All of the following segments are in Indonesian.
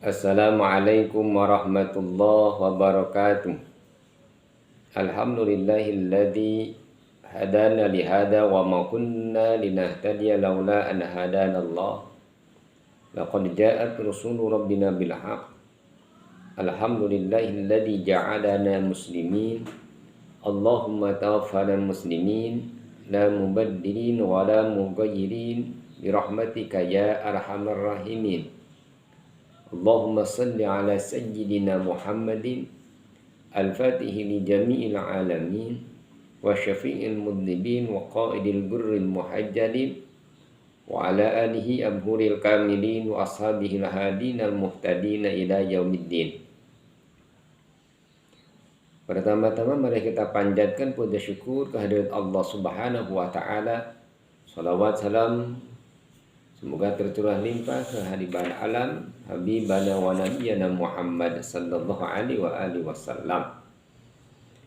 Assalamualaikum warahmatullahi wabarakatuh. Alhamdulillahilladzi hadana lihada wa ma kunna linahtadiya laula an hadana Allah. Laqad ja'at rusulu rabbina bil haqq. Alhamdulillahilladzi ja'alana muslimin. Allahumma tawaffana muslimin la mubaddilin wa la mughayyirin bi rahmatika ya arhamar rahimin. Allahumma salli ala sayyidina Muhammadin al-fatihi li jami'il alamin wa syafi'il mudhibin wa qaidil gurril muhajjalin wa ala alihi abhuril kamilin wa ashabihil hadinal muhtadina ila yaumiddin. Pertama-tama mari kita panjatkan puja syukur kehadirat Allah Subhanahu wa taala. Salawat salam semoga tercurah limpah ke hadiban alam habibana wa nabiyana Muhammad sallallahu alaihi wasallam.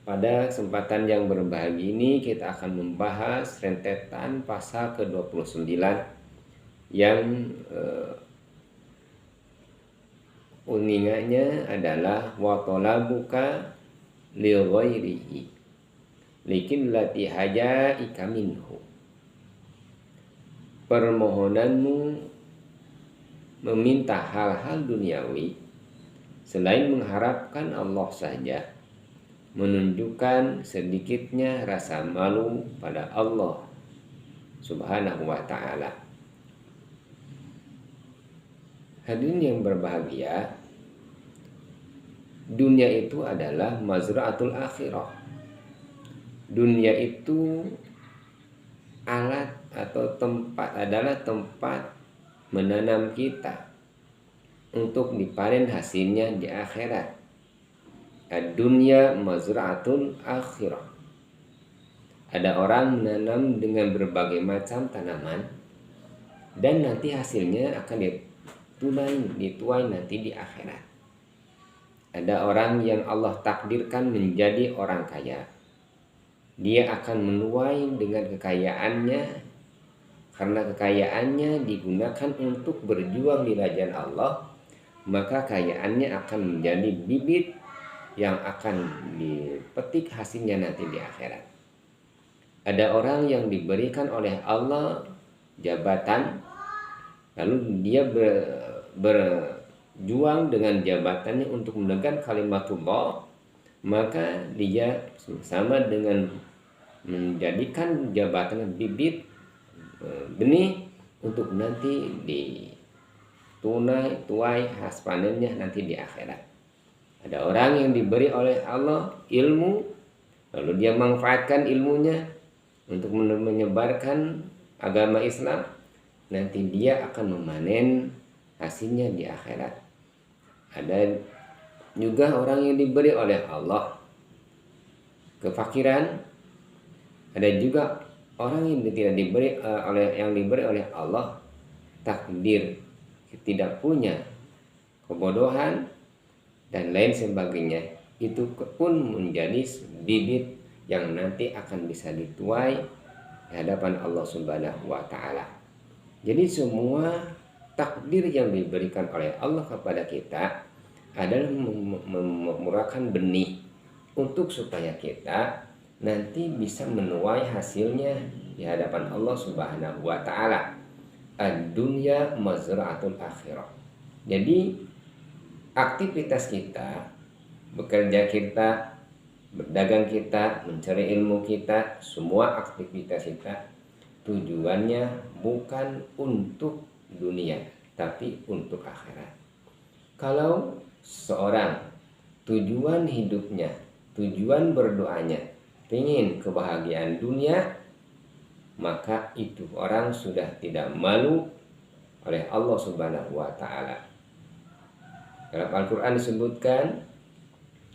Pada kesempatan yang berbahagia ini kita akan membahas rentetan pasal ke-29 yang uningannya adalah wa talabuka li ghairihi likin lati hajaika minhu. Permohonanmu meminta hal-hal duniawi selain mengharapkan Allah saja menunjukkan sedikitnya rasa malu pada Allah Subhanahu wa ta'ala. Hadirin yang berbahagia, dunia itu adalah mazra'atul akhirah. Dunia itu alat atau tempat menanam kita untuk dipanen hasilnya di akhirat. Ad-dunya mazra'atul akhirah. Ada orang menanam dengan berbagai macam tanaman dan nanti hasilnya akan dituai nanti di akhirat. Ada orang yang Allah takdirkan menjadi orang kaya. Dia akan menuai dengan kekayaannya, karena kekayaannya digunakan untuk berjuang di jalan Allah, maka kekayaannya akan menjadi bibit yang akan dipetik hasilnya nanti di akhirat. Ada orang yang diberikan oleh Allah jabatan, lalu dia berjuang dengan jabatannya untuk menegakkan kalimatullah, maka dia sama dengan menjadikan jabatan bibit benih untuk nanti tuai hasil panennya nanti di akhirat. Ada orang yang diberi oleh Allah ilmu, lalu dia manfaatkan ilmunya untuk menyebarkan agama Islam, nanti dia akan memanen hasilnya di akhirat. Ada juga orang yang diberi oleh Allah kefakiran, ada juga orang yang tidak diberi oleh Allah takdir tidak punya, kebodohan dan lain sebagainya. Itu pun menjadi bibit yang nanti akan bisa dituai di hadapan Allah Subhanahu wa taala. Jadi semua takdir yang diberikan oleh Allah kepada kita adalah memurahkan benih untuk supaya kita nanti bisa menuai hasilnya di hadapan Allah Subhanahu wa taala. Ad-dunya mazra'atul akhirah. Jadi aktivitas kita, bekerja kita, berdagang kita, mencari ilmu kita, semua aktivitas kita tujuannya bukan untuk dunia, tapi untuk akhirat. Kalau seorang tujuan hidupnya, tujuan berdoanya ingin kebahagiaan dunia, maka itu orang sudah tidak malu oleh Allah Subhanahu wa taala. Dalam Al-Qur'an disebutkan,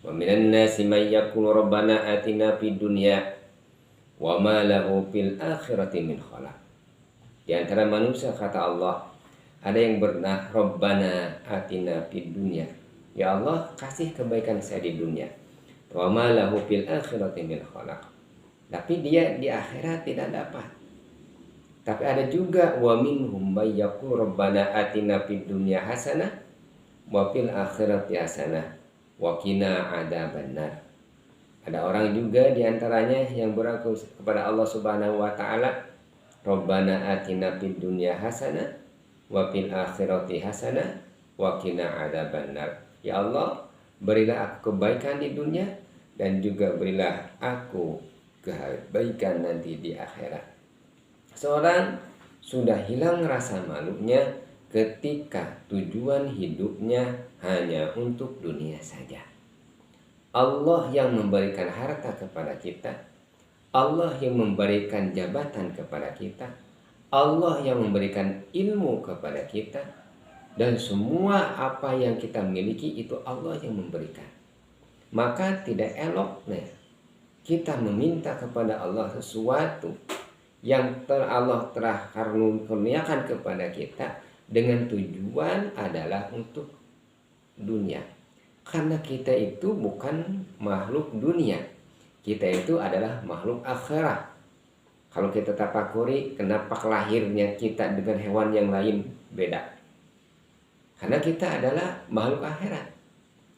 wa minan nasi may yaqulu rabbana atina fid dunya wa ma lahu fil akhirati min khalaq. Di antara manusia, kata Allah, ada yang bernah rabbana atina fid dunya, ya Allah kasih kebaikan saya di dunia, wa ma lahu fil akhirati min khalaq, tapi dia di akhirat tidak dapat. Tapi ada juga wa minhum may yaqulu rabbana atina fid dunya hasanah wa fil akhirati hasanah wa qina adzabannar. Ada orang juga diantaranya yang berdoa kepada Allah Subhanahu wa taala, Rabbana atina fid dunya hasanah wa fil akhirati hasanah wa qina adzabannar. Ya Allah, berilah aku kebaikan di dunia dan juga berilah aku kebaikan nanti di akhirat. Seorang sudah hilang rasa malunya ketika tujuan hidupnya hanya untuk dunia saja. Allah yang memberikan harta kepada kita, Allah yang memberikan jabatan kepada kita, Allah yang memberikan ilmu kepada kita, dan semua apa yang kita miliki itu Allah yang memberikan. Maka tidak eloknya kita meminta kepada Allah sesuatu yang Allah telah karuniakan kepada kita dengan tujuan adalah untuk dunia. Karena kita itu bukan makhluk dunia, kita itu adalah makhluk akhirat. Kalau kita tafakuri, kenapa lahirnya kita dengan hewan yang lain beda? Karena kita adalah makhluk akhirat.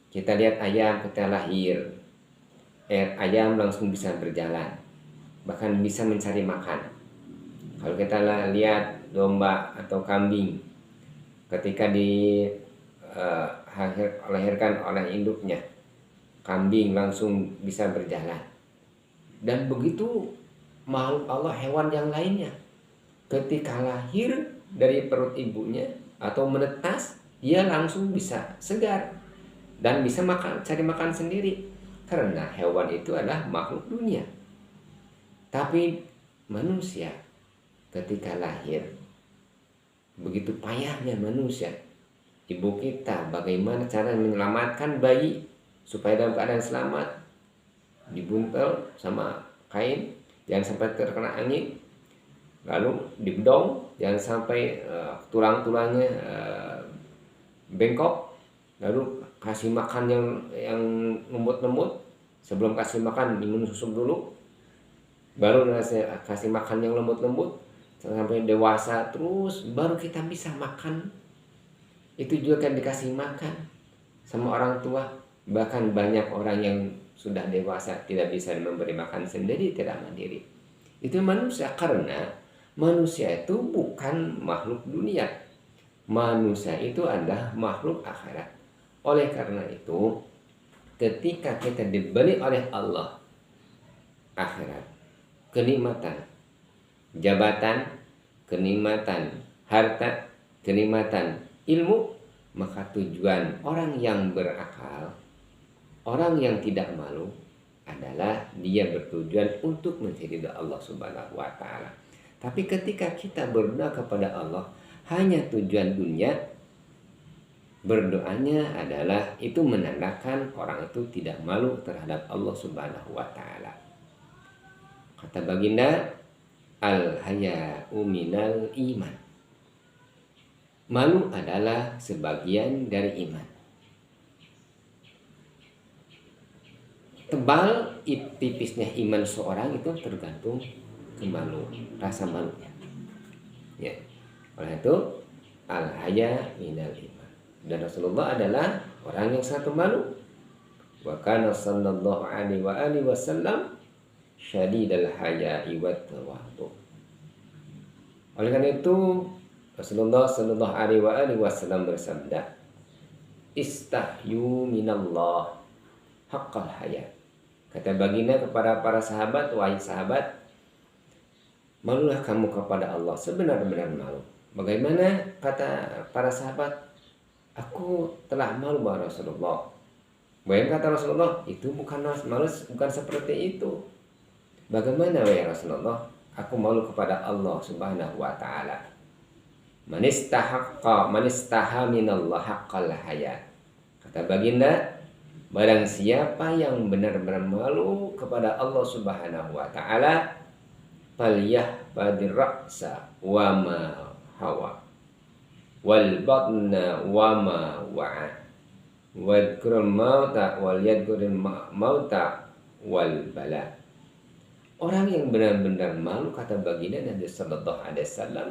Kita lihat ayam, kita lahir, ayam langsung bisa berjalan, bahkan bisa mencari makan. Kalau kita lihat domba atau kambing, ketika dilahirkan oleh induknya, kambing langsung bisa berjalan. Dan begitu makhluk Allah, hewan yang lainnya, ketika lahir dari perut ibunya atau menetas, dia langsung bisa segar dan bisa cari makan sendiri, karena hewan itu adalah makhluk dunia. Tapi manusia ketika lahir, begitu payahnya manusia. Ibu kita bagaimana cara menyelamatkan bayi supaya dalam keadaan selamat, dibuntel sama kain, jangan sampai terkena angin, lalu dibedong, jangan sampai tulang-tulangnya bengkok, lalu kasih makan yang lembut-lembut. Sebelum kasih makan diminum susu dulu, baru kasih makan yang lembut-lembut sampai dewasa, terus baru kita bisa makan. Itu juga kan dikasih makan sama orang tua. Bahkan banyak orang yang sudah dewasa tidak bisa memberi makan sendiri, tidak mandiri. Itu manusia, karena manusia itu bukan makhluk dunia. Manusia itu adalah makhluk akhirat. Oleh karena itu, ketika kita diberi oleh Allah akhirat, kenikmatan jabatan, kenikmatan harta, kenikmatan ilmu, maka tujuan orang yang berakal, orang yang tidak malu adalah dia bertujuan untuk mencari ridha Allah Subhanahu wa taala. Tapi ketika kita berdoa kepada Allah hanya tujuan dunia, berdoanya adalah itu menandakan orang itu tidak malu terhadap Allah Subhanahu wa taala. Kata baginda, al-haya'u minal iman. Malu adalah sebagian dari iman. Tebal tipisnya iman seorang itu tergantung kemalu, rasa malunya. Ya. Oleh itu, al-haya minal iman. Dan Rasulullah adalah orang yang sangat malu. Wa kana sallallahu alaihi wasallam syadidal haya'i wat tawadhu. Oleh karena itu, Rasulullah sallallahu alaihi wasallam bersabda, istahyu minallah haqqal haya. Kata baginda kepada para sahabat, wahai sahabat, malulah kamu kepada Allah sebenar-benar malu. Bagaimana kata para sahabat? Aku telah malu wahai Rasulullah. Bagaimana kata Rasulullah? Itu bukan malu, bukan seperti itu. Bagaimana wahai Rasulullah? Aku malu kepada Allah Subhanahu wa taala. Man istaha minallah haqqal haya. Kata baginda, barang siapa yang benar-benar malu kepada Allah Subhanahu wa taala, falyahfadir ra'sa wa ma hawa wal batna wa ma wa'a wadhkurul mauta wal yadhkurul mauta wal bala. Orang yang benar-benar malu, kata baginda Nabi sallallahu alaihi wasallam,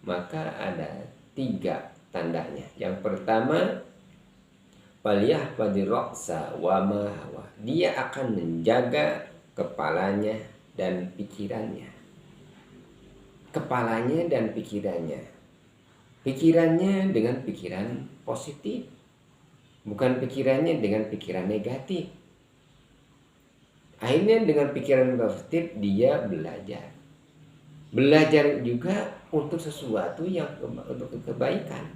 maka ada 3 tandanya. Yang pertama, Falyahfadhir ra'sa wa ma hawa. Dia akan menjaga kepalanya dan pikirannya. Kepalanya dan pikirannya. Pikirannya dengan pikiran positif, bukan pikirannya dengan pikiran negatif. Akhirnya dengan pikiran positif dia belajar. Belajar juga untuk sesuatu yang untuk kebaikan.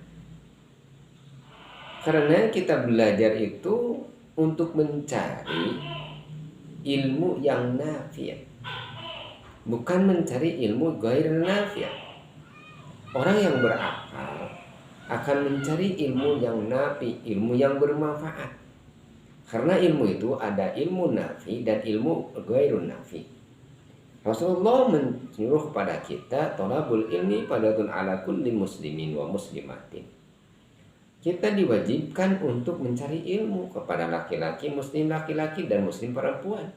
Karena kita belajar itu untuk mencari ilmu yang nafi', bukan mencari ilmu ghair nafi'. Orang yang berakal akan mencari ilmu yang nafi', ilmu yang bermanfaat. Karena ilmu itu ada ilmu nafi dan ilmu ghairun nafi. Rasulullah menyuruh kepada kita thalabul ilmi fardhatun ala kulli muslimin wa muslimatin. Kita diwajibkan untuk mencari ilmu kepada laki-laki, muslim laki-laki dan muslim perempuan.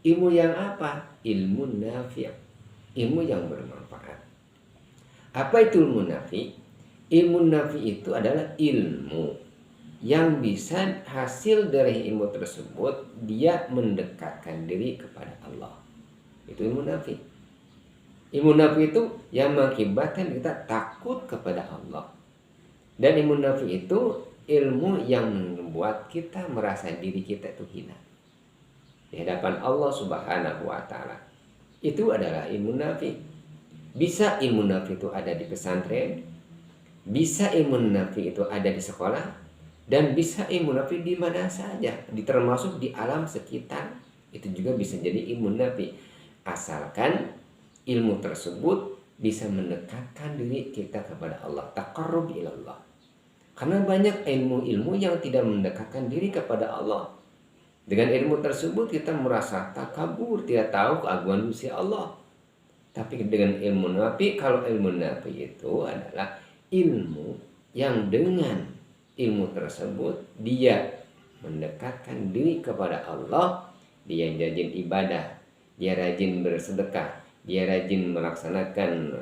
Ilmu yang apa? Ilmu nafi', ilmu yang bermanfaat. Apa itu ilmu nafi'? Ilmu nafi' itu adalah ilmu yang bisa hasil dari ilmu tersebut dia mendekatkan diri kepada Allah. Itu ilmu nafi'. Ilmu nafi' itu yang mengakibatkan kita takut kepada Allah. Dan ilmu nafi' itu ilmu yang membuat kita merasa diri kita itu hina di hadapan Allah Subhanahu wa taala. Itu adalah ilmu nafi'. Bisa ilmu nafi' itu ada di pesantren, bisa ilmu nafi' itu ada di sekolah, dan bisa ilmu nafi' di mana saja, termasuk di alam sekitar. Itu juga bisa jadi ilmu nafi', asalkan ilmu tersebut bisa mendekatkan diri kita kepada Allah, taqarrub ilallah. Karena banyak ilmu-ilmu yang tidak mendekatkan diri kepada Allah. Dengan ilmu tersebut kita merasa takabur, tidak tahu keagungan Gusti Allah. Tapi dengan ilmu nafi', kalau ilmu nafi' itu adalah ilmu yang dengan ilmu tersebut dia mendekatkan diri kepada Allah, dia rajin ibadah, dia rajin bersedekah, dia rajin melaksanakan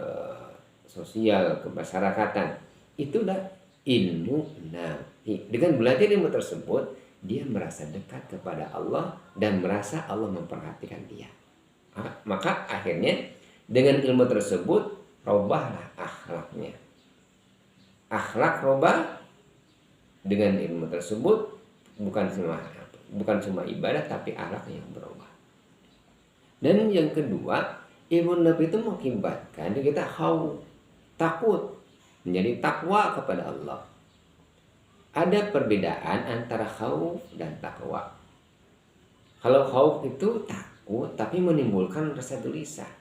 sosial kemasyarakatan. Itulah ilmu nafi'. Dengan belajar ilmu tersebut dia merasa dekat kepada Allah dan merasa Allah memperhatikan dia. Maka akhirnya dengan ilmu tersebut robahlah akhlaknya. Akhlak robah dengan ilmu tersebut, bukan cuma ibadah tapi akhlak yang berubah. Dan yang kedua, ilmu nafi' itu mengakibatkan kita takut, menjadi takwa kepada Allah. Ada perbedaan antara khauf dan takwa. Kalau khauf itu takut tapi menimbulkan rasa gelisah.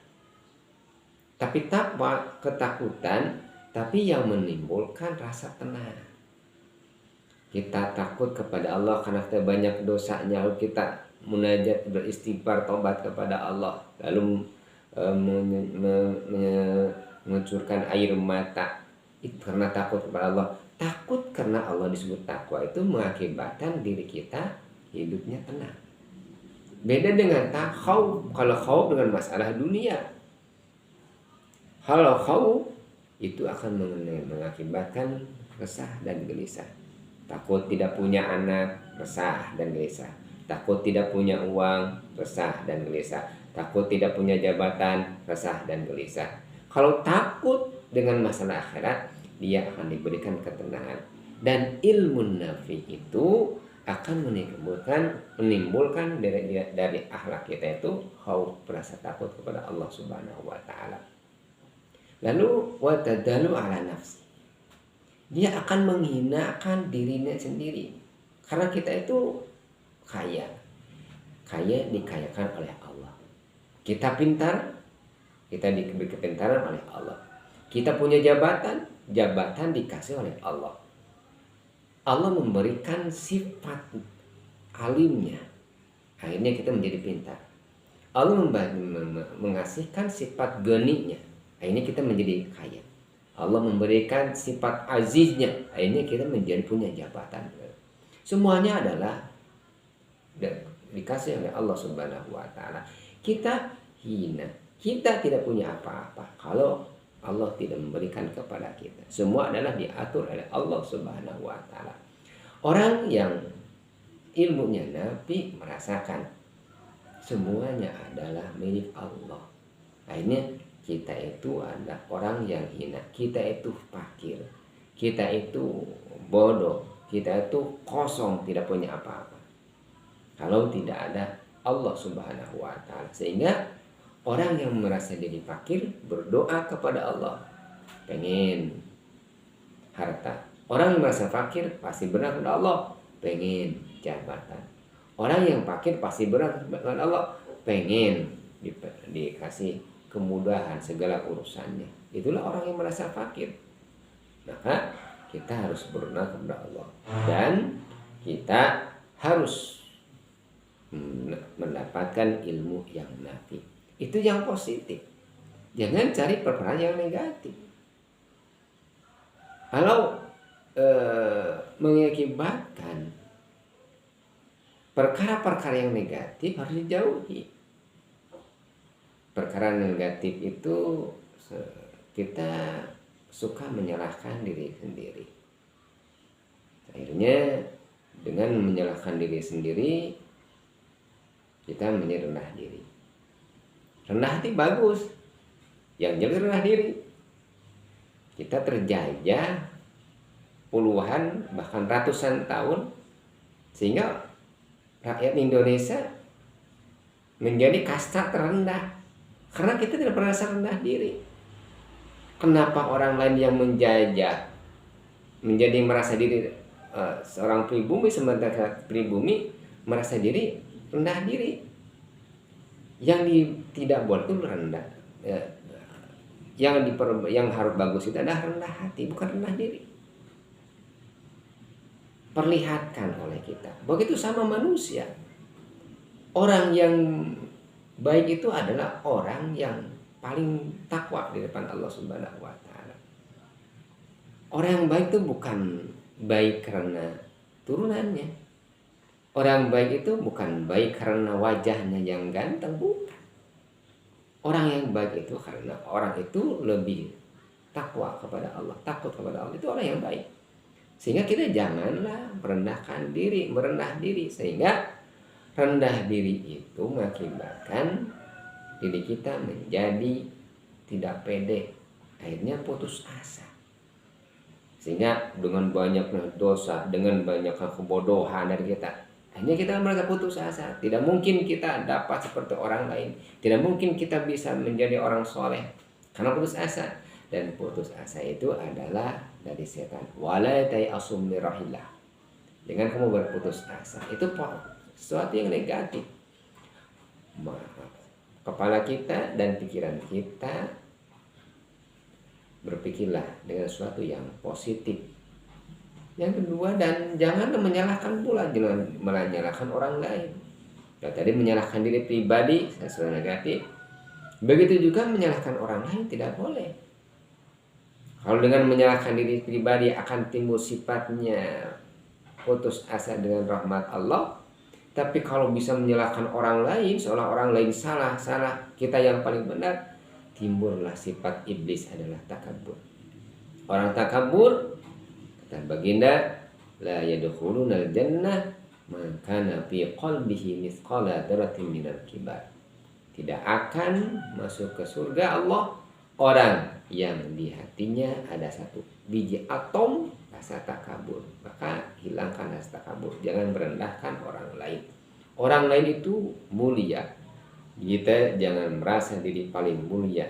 Tapi takwa ketakutan tapi yang menimbulkan rasa tenang. Kita takut kepada Allah karena kita banyak dosanya, lalu kita munajat, beristighfar, tobat kepada Allah, lalu mengucurkan air mata. Itu karena takut kepada Allah. Takut karena Allah disebut takwa itu mengakibatkan diri kita hidupnya tenang. Beda dengan khauf. Kalau khauf dengan masalah dunia. Kalau khauf itu akan mengakibatkan resah dan gelisah. Takut tidak punya anak, resah dan gelisah. Takut tidak punya uang, resah dan gelisah. Takut tidak punya jabatan, resah dan gelisah. Kalau takut dengan masalah akhirat, dia akan diberikan ketenangan. Dan ilmu nafi itu akan menimbulkan dari akhlak kita itu khauf, rasa takut kepada Allah Subhanahu wa taala. Lalu wa tadalu ala nafsi. Dia akan menghinakan dirinya sendiri. Karena kita itu kaya. Kaya dikayakan oleh Allah. Kita pintar, kita diberi kepintaran oleh Allah. Kita punya jabatan, jabatan dikasih oleh Allah. Allah memberikan sifat alimnya. Akhirnya kita menjadi pintar. Allah mengasihkan sifat geninya. Akhirnya kita menjadi kaya. Allah memberikan sifat aziznya. Akhirnya kita menjadi punya jabatan. Semuanya adalah dikasih oleh Allah Subhanahu wa taala. Kita hina. Kita tidak punya apa-apa kalau Allah tidak memberikan kepada kita. Semua adalah diatur oleh Allah Subhanahu wa taala. Orang yang ilmunya nafi merasakan semuanya adalah milik Allah. Akhirnya kita itu adalah orang yang hina, kita itu fakir, kita itu bodoh, kita itu kosong, tidak punya apa-apa kalau tidak ada Allah Subhanahu wa Ta'ala. Sehingga orang yang merasa diri fakir berdoa kepada Allah, pengen harta. Orang yang merasa fakir pasti berdoa kepada Allah, pengen jabatan. Orang yang fakir pasti berdoa kepada Allah, pengen dikasih kemudahan segala urusannya. Itulah orang yang merasa fakir. Maka kita harus berdoa kepada Allah dan kita harus mendapatkan ilmu yang nafi. Itu yang positif. Jangan cari perkara yang negatif. Kalau mengakibatkan perkara-perkara yang negatif harus dijauhi. Perkara negatif itu kita suka menyalahkan diri sendiri. Akhirnya dengan menyalahkan diri sendiri kita menjadi rendah diri. Rendah hati bagus. Yang jadi rendah diri. Kita terjajah puluhan bahkan ratusan tahun sehingga rakyat Indonesia menjadi kasta terendah karena kita tidak pernah rendah diri. Kenapa orang lain yang menjajah menjadi merasa diri seorang pribumi, sementara pribumi merasa diri rendah diri? Yang tidak boleh itu rendah. Yang harus bagus itu adalah rendah hati, bukan rendah diri. Perlihatkan oleh kita. Begitu sama manusia. Orang yang baik itu adalah orang yang paling takwa di depan Allah Subhanahu wa Ta'ala. Orang yang baik itu bukan baik karena turunannya. Orang baik itu bukan baik karena wajahnya yang ganteng, bukan. Orang yang baik itu karena orang itu lebih takwa kepada Allah, takut kepada Allah. Itu orang yang baik. Sehingga kita janganlah merendahkan diri, merendah diri. Sehingga rendah diri itu mengakibatkan diri kita menjadi tidak pede. Akhirnya putus asa. Sehingga dengan banyaknya dosa, dengan banyaknya kebodohan dari kita, akhirnya kita merasa putus asa. Tidak mungkin kita dapat seperti orang lain. Tidak mungkin kita bisa menjadi orang soleh karena putus asa. Dan putus asa itu adalah dari setan. Wala ta'asu min rahillah. Dengan kamu berputus asa, itu sesuatu yang negatif. Kepala kita dan pikiran kita berpikirlah dengan sesuatu yang positif. Yang kedua, dan jangan menyalahkan pula, jangan menyalahkan orang lain. Nah, tadi menyalahkan diri pribadi sesuatu negatif. Begitu juga menyalahkan orang lain tidak boleh. Kalau dengan menyalahkan diri pribadi akan timbul sifatnya putus asa dengan rahmat Allah. Tapi kalau bisa menyalahkan orang lain, seolah orang lain salah, kita yang paling benar, timbullah sifat iblis adalah takabur. Orang takabur, kata baginda, la yadkhulunal jannah man kana fi qalbihi mithqala dzarratin minal kibar. Tidak akan masuk ke surga Allah orang yang di hatinya ada satu biji atom rasa takabur. Maka hilangkan rasa takabur. Jangan merendahkan orang lain. Orang lain itu mulia. Kita jangan merasa diri paling mulia.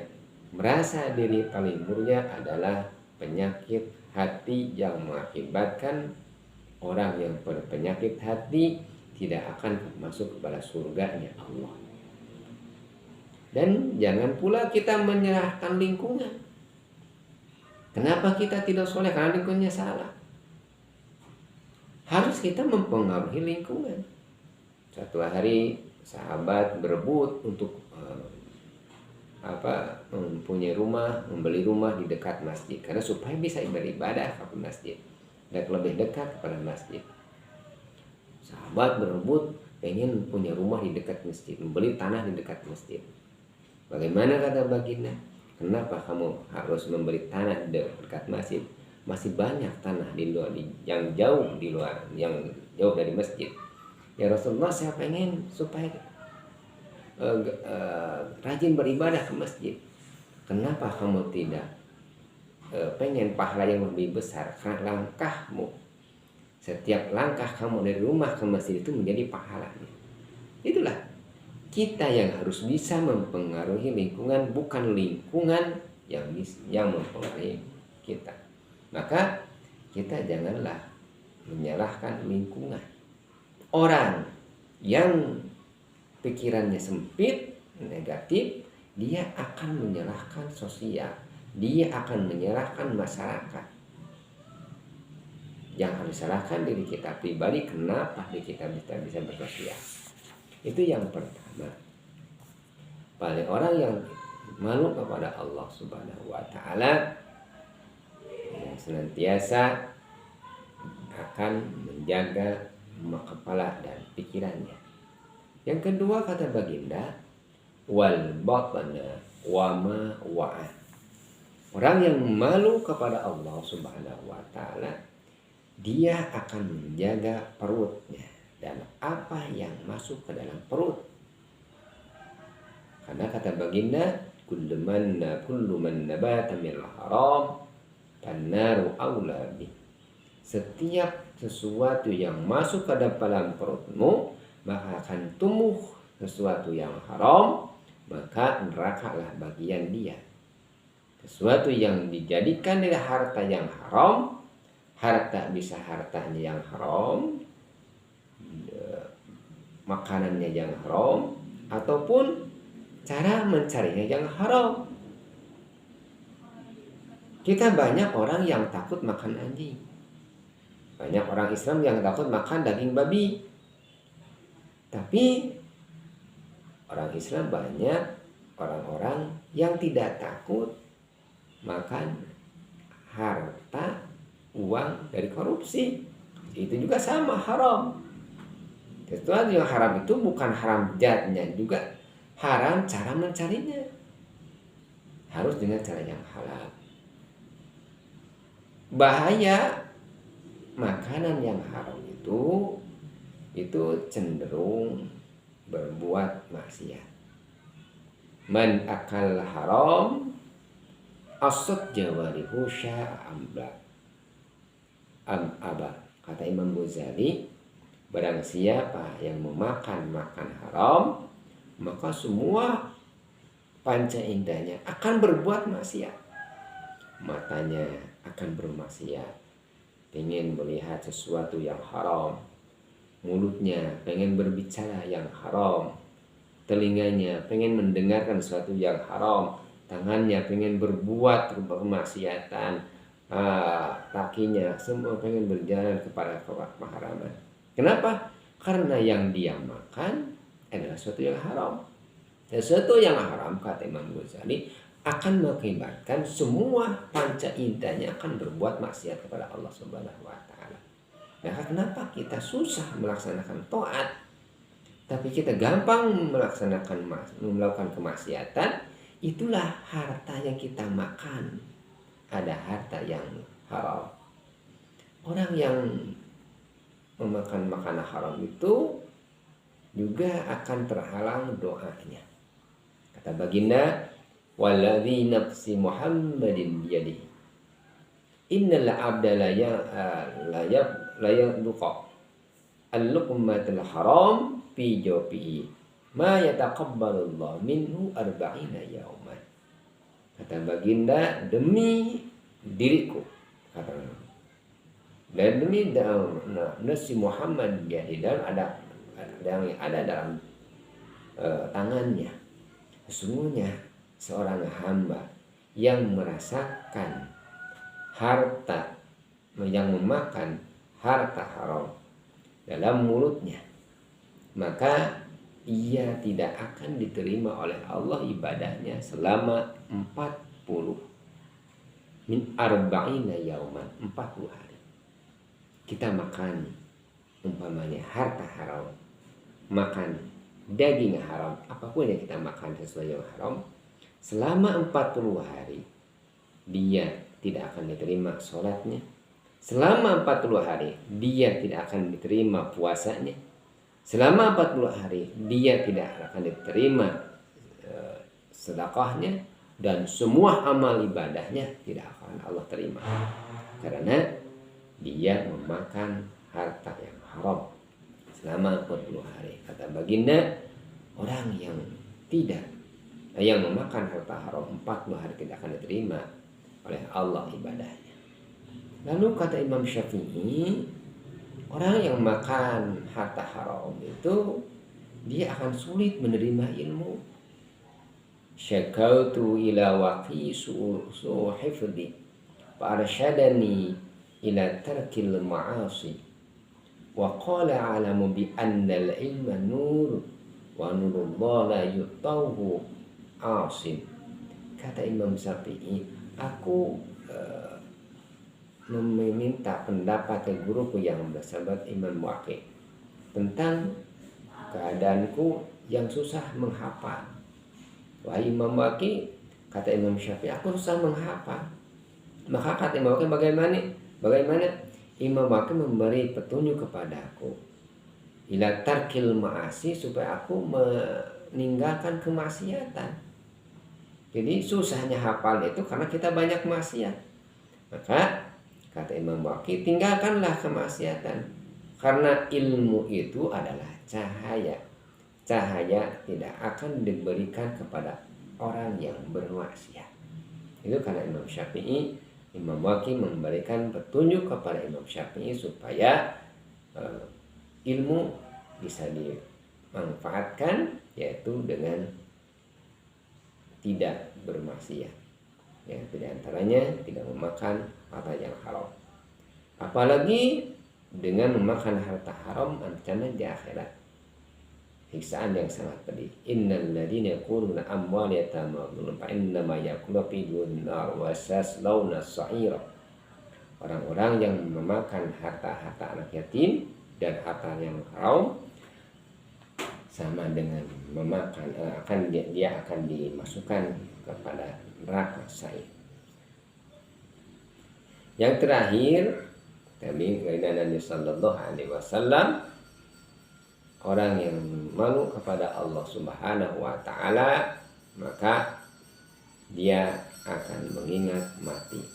Merasa diri paling mulia adalah penyakit hati yang mengakibatkan orang yang berpenyakit hati tidak akan masuk kepada surganya Allah. Dan jangan pula kita menyalahkan lingkungan. Kenapa kita tidak soleh? Karena lingkungannya salah. Harus kita mempengaruhi lingkungan. Satu hari sahabat berebut untuk mempunyai rumah, membeli rumah di dekat masjid, karena supaya bisa beribadah ke masjid dan lebih dekat kepada masjid. Sahabat berebut pengen punya rumah di dekat masjid, membeli tanah di dekat masjid. Bagaimana kata baginda? Kenapa kamu harus membeli tanah di dekat masjid? masih banyak tanah di luar yang jauh yang jauh dari masjid. Ya Rasulullah, saya pengen supaya rajin beribadah ke masjid. Kenapa kamu tidak pengen pahala yang lebih besar? Karena langkahmu, setiap langkah kamu dari rumah ke masjid itu menjadi pahalanya. Itulah kita yang harus bisa mempengaruhi lingkungan, bukan lingkungan yang mempengaruhi kita. Maka kita janganlah menyalahkan lingkungan. Orang yang pikirannya sempit, negatif, dia akan menyalahkan sosial, dia akan menyalahkan masyarakat. Yang harus salahkan diri kita pribadi, kenapa diri kita bisa bersosial. Itu yang pertama. Paling orang yang malu kepada Allah Subhanahu wa Ta'ala, yang senantiasa akan menjaga kepala dan pikirannya. Yang kedua, kata baginda, wal batna wa ma wa'a. Orang yang malu kepada Allah Subhanahu wa Ta'ala, dia akan menjaga perutnya dan apa yang masuk ke dalam perut. Karena kata baginda, kullu man nabata min haram fannaru aula bih. Setiap sesuatu yang masuk ke dalam perutmu, maka akan tumbuh sesuatu yang haram, maka nerakalah bagian dia. Sesuatu yang dijadikan dari harta yang haram, harta bisa hartanya yang haram, makanannya yang haram, ataupun cara mencarinya yang haram. Kita banyak orang yang takut makan anjing. Banyak orang Islam yang takut makan daging babi. Tapi orang Islam banyak orang-orang yang tidak takut makan harta uang dari korupsi. Itu juga sama, haram. Sesuatu yang haram itu bukan haram zatnya, juga haram cara mencarinya. Harus dengan cara yang halal. Bahaya makanan yang haram itu cenderung berbuat maksiat. Man akal haram asad jawarihu aba. Kata Imam Ghazali, barang siapa yang memakan haram, maka semua panca indahnya akan berbuat maksiat. Matanya akan bermaksiat, pengen melihat sesuatu yang haram. Mulutnya pengen berbicara yang haram. Telinganya pengen mendengarkan sesuatu yang haram. Tangannya pengen berbuat kemaksiatan. Kakinya semua pengen berjalan kepada keharaman. Kenapa? Karena yang dia makan adalah sesuatu yang haram. Sesuatu yang haram, kata Imam Ghazali, akan mengakibatkan semua panca indahnya akan berbuat maksiat kepada Allah Subhanahu wa Ta'ala. Nah, kenapa kita susah melaksanakan taat, tapi kita gampang melakukan kemaksiatan? Itulah harta yang kita makan. Ada harta yang haram. Orang yang memakan makanan haram itu juga akan terhalang doanya. Kata baginda, walladzi nafsi Muhammadin biyadihi innal abda la yadqa al-luqmatul haram fi jawfihi ma yataqabbalu Allah minhu 40 yauman. Kata baginda, demi diriku, kata, dan demi nafsi Muhammad biyadihi, dan ada yang ada dalam tangannya, sesungguhnya seorang hamba yang merasakan harta, yang memakan harta haram dalam mulutnya, maka ia tidak akan diterima oleh Allah ibadahnya selama 40 min arba'ina yauman, 40 hari. Kita makan umpamanya harta haram, makan daging haram, apapun yang kita makan sesuai yang haram, selama 40 hari dia tidak akan diterima sholatnya. Selama 40 hari dia tidak akan diterima puasanya. Selama 40 hari dia tidak akan diterima sedekahnya, dan semua amal ibadahnya tidak akan Allah terima karena dia memakan harta yang haram selama 40 hari. Kata baginda, orang yang memakan harta haram 40 hari tidak akan diterima oleh Allah ibadahnya. Lalu kata Imam Syafi'i, orang yang makan harta haram itu dia akan sulit menerima ilmu. Syakautu ila waqi su'hifdi fa'arsyadani ila tarkil ma'asi wa qala alamu bi annal ilma nur wa nurullah la yutawhu asim. Kata Imam Syafi'i, aku meminta pendapat ke guruku yang bersahabat Imam Waqi tentang keadaanku yang susah menghafal. Wahai Imam Waqi, kata Imam Syafi'i, aku susah menghafal. Maka kata Imam Waqi, bagaimana Imam Waqi memberi petunjuk kepadaku ila tarkil ma'asi, supaya aku meninggalkan kemaksiatan. Jadi susahnya hafal itu karena kita banyak maksiat. Maka kata Imam Waqi, tinggalkanlah kemaksiatan. Karena ilmu itu adalah cahaya. Cahaya tidak akan diberikan kepada orang yang bermaksiat. Itu karena Imam Syafi'i, Imam Waqi memberikan petunjuk kepada Imam Syafi'i supaya ilmu bisa dimanfaatkan, yaitu dengan tidak bermaksiat. Ya, di antaranya tidak memakan harta yang haram. Apalagi dengan memakan harta haram, ancaman di akhirat, siksaan yang sangat pedih. Innal ladzina yaquluna amwal yatama fa innama yaqulu fi nar wa saslawna sa'ira. Orang-orang yang memakan harta-harta anak yatim dan harta yang haram sama dengan memakan dia akan dimasukkan kepada neraka sa'ir. Yang terakhir, kami keadaan Nabi sallallahu alaihi wasallam, orang yang malu kepada Allah Subhanahu wa taala, maka dia akan mengingat mati.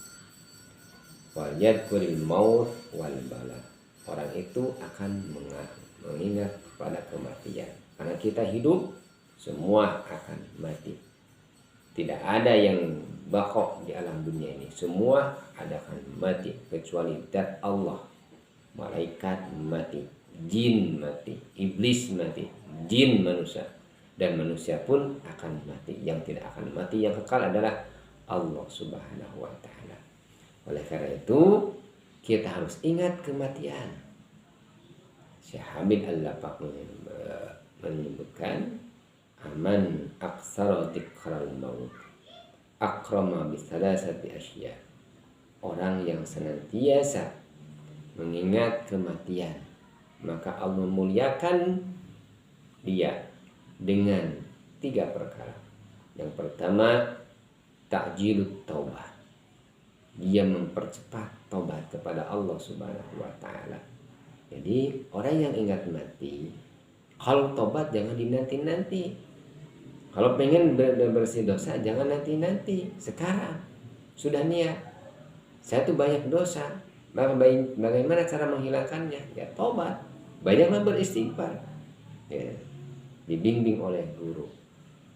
Wal yadkuril maut wal bala. Orang itu akan mengingat pada kematian. Karena kita hidup, semua akan mati. Tidak ada yang baqa di alam dunia ini. Semua akan mati kecuali zat Allah. Malaikat mati, jin mati, iblis mati, jin manusia, dan manusia pun akan mati. Yang tidak akan mati, yang kekal adalah Allah Subhanahu wa taala. Oleh karena itu, kita harus ingat kematian. Syekh Hamid Al-Lafaq menyebutkan, aman aksara dzikral maut akrama bisalasati asya. Orang yang senantiasa mengingat kematian, maka Allah memuliakan dia dengan 3 perkara. Yang pertama, ta'jilut taubah. Dia mempercepat taubat kepada Allah Subhanahu wa taala. Jadi orang yang ingat mati, kalau tobat jangan dinanti-nanti. Kalau pengen bersih dosa jangan nanti-nanti. Sekarang sudah niat, saya tuh banyak dosa. Bagaimana cara menghilangkannya? Ya tobat. Banyaklah beristighfar. Ya, dibimbing oleh guru.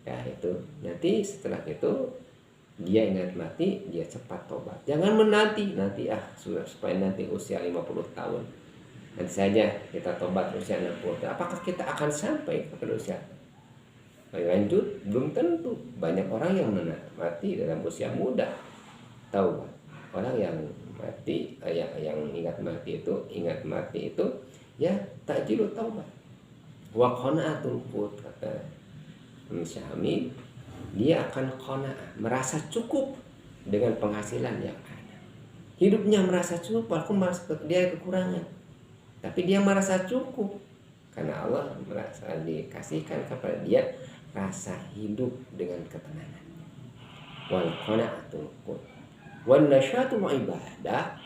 Ya itu. Nanti setelah itu dia ingat mati, dia cepat tobat. Jangan menanti. Nanti sudah supaya nanti usia 50 tahun. Nanti saja kita tobat usia 60 tahun. Apakah kita akan sampai ke usia lanjut? Belum tentu. Banyak orang yang mati dalam usia muda. Taubat. Orang yang mati, yang ingat mati itu ya ta'jilut taubat. Wa qana'atul qut, kata Syahmi, dia akan qana'ah, merasa cukup dengan penghasilan yang ada. Hidupnya merasa cukup, walaupun dia kekurangan. Tapi dia merasa cukup karena Allah merasa dikasihkan kepada dia rasa hidup dengan ketenangan. Wal qana'atul qut. Wan nasyatul ibadah,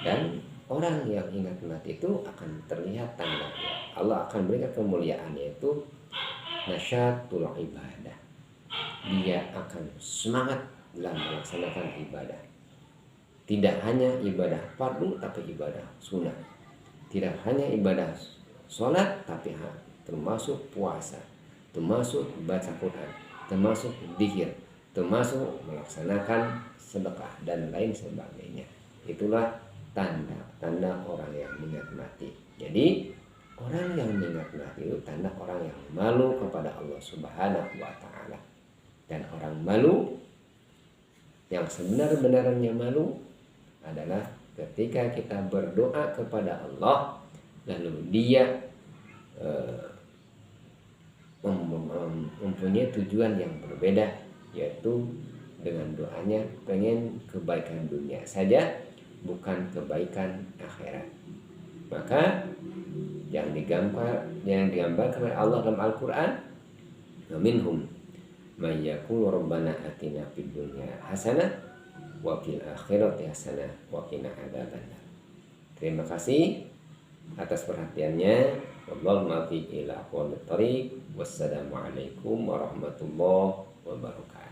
dan orang yang ingat mati itu akan terlihat tandanya. Allah akan berikan kemuliaan, yaitu nasyatul ibadah. Dia akan semangat dalam melaksanakan ibadah. Tidak hanya ibadah fardu tapi ibadah sunnah. Tidak hanya ibadah sholat tapi termasuk puasa, termasuk baca Quran, termasuk zikir, termasuk melaksanakan sedekah dan lain sebagainya. Itulah tanda-tanda orang yang mengingat mati. Jadi orang yang mengingat mati itu tanda orang yang malu kepada Allah Subhanahu wa taala. Dan orang malu yang sebenar-benarnya malu adalah ketika kita berdoa kepada Allah lalu dia mempunyai tujuan yang berbeda, yaitu dengan doanya pengen kebaikan dunia saja, bukan kebaikan akhirat. Maka yang digambarkan oleh Allah dalam Al-Quran, minhum may yaqulu rabbana atina fid dunya hasanah wa fil akhirati hasanah wa qina adzabannar. Terima kasih atas perhatiannya. Wallahu muwaffiq ila aqwamit thoriq. Wassalamualaikum warahmatullahi wabarakatuh.